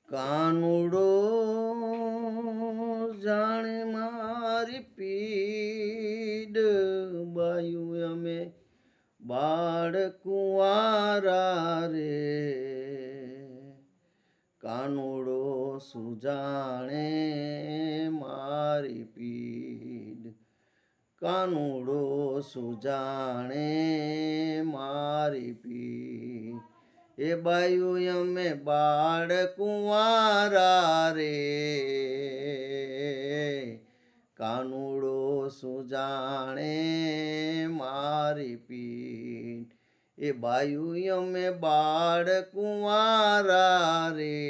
કાનુડો જાણે મારી પીડ, બાયું અમે બાળ કુંવારા રે. કાનુડો સુજાણે મારી પીડ, કાનુડો સુજાણે મારી પીડ. એ બાયું અમે બાળ કુંવારા રે. કાનુડો સુજાણે મારી પીડ, એ બાયું અમે બાળ કુંવારા રે.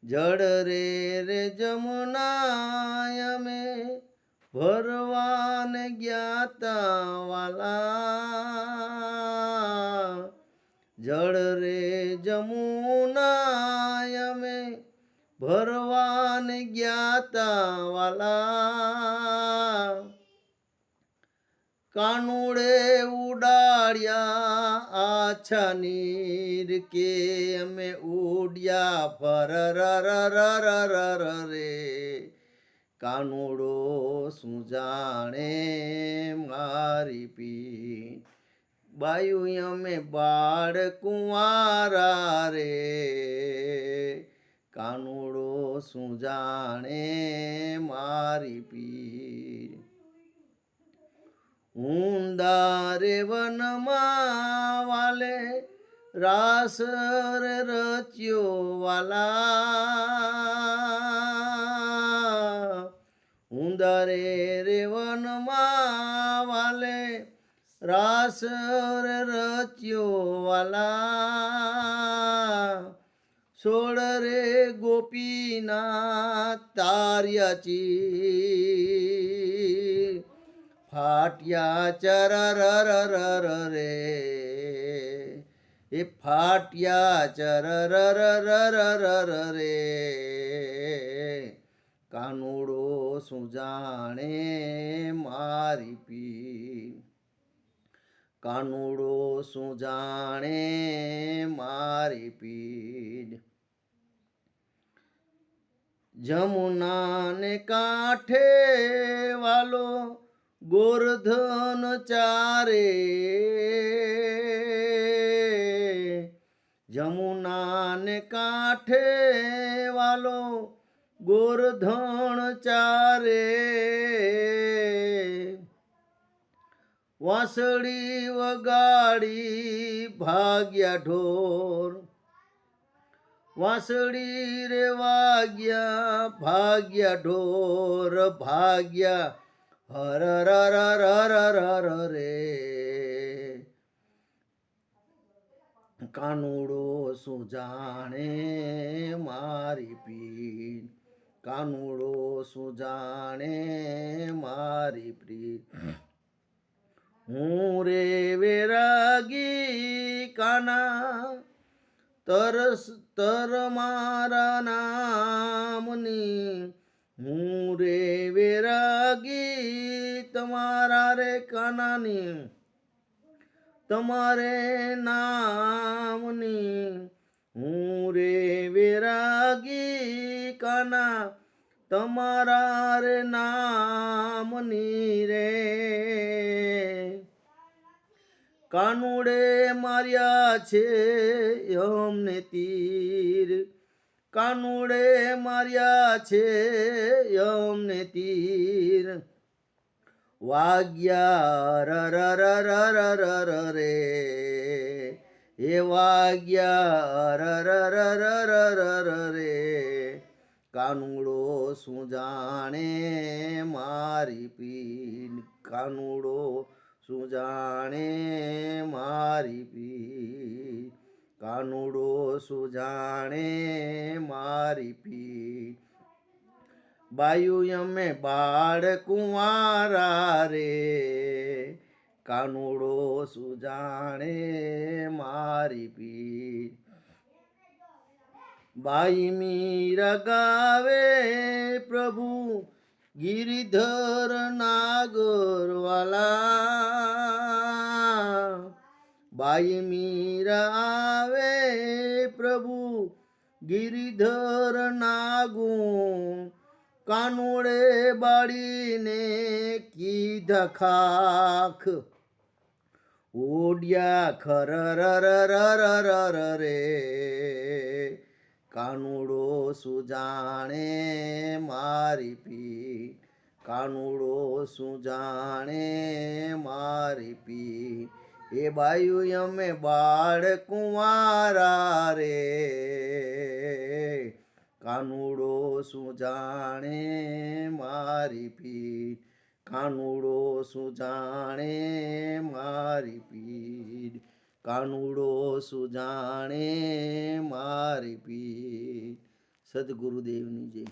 જળ રે જમુના અમે ભરવાને જ્ઞાતા વાલા. જળ રે જમુના અમે ભરવાને જ્ઞાતા વાલા. કાનુડે ઉડાડ્યા આછા નીર, કે અમે ઉડ્યા ફર રે. કાનુડો સુજાણે મારી પીડ, બાયું અમે બાળ કુંવારા રે. કાનુડો સુજાણે મારી પીડ. ઊંડા રે વનમાં વાલે રાસ રચ્યો વાલા. ઊંડા રે વનમાં વાલે રાસ રચ્યો વાલા. સોળ રે ગોપીના તાર્યા ચી, ફાટ્યા ચરર રે. એ ફાટ્યા ચરર રે. કાનુડો સુજાણે મારી પીડ, કાનુડો સુજાણે મારી પીડ. જમુનાને કાંઠે વાલો ગોરધન ચારે. જમુનાને કાંઠે વાલો ગોરધન ચારે. વાંસળી વગાડી ભાગ્યા ઢોર, વાંસળી રે વાગ્યા ભાગ્યા ઢોર. ભાગ્યા હર રે. કાનુડો સુજાણે મારી પીડ, કાનુડો સુજાણે મારી પીડ. હું રે વેરાગી કાના તર મારા નામની. હું રે વેરાગી તમારા રે કાનાની, તમારે નામની. હું રે વેરાગી કાના તમારા રે નામની રે. કાનુડે માર્યા છે અમને તીર, કાનુડે માર્યા છે અમને તીર. વાગ્યા રે. એ વાગ્યા રે. કાનુડો સુજાણે મારી પીડ, કાનુડો સુજાણે મારી પીડ. કાનુડો સુજાણે મારી પીડ, બાયું અમે બાળ કુંવારા રે. કાનુડો સુજાણે મારી પીડ. બાઈ મીરા ગાવે પ્રભુ ગિરિધર નાગર વાલા. બાઈ મીરા આવે પ્રભુ ગિરિધર નાગું કાનુડે બાળીને કીધા ખાખ ઓડિયા ખરર રે કાનુડો સુજાણે મારી પી કાનુડો સુજાણે મારી પી એ બાયુ અમે બાળ કુંવારા રે કાનુડો સુજાણે મારી પી કાનુડો સુજાણે મારી પીર કાનુડો સુજાણે મારી પીર સદગુરુદેવની જય.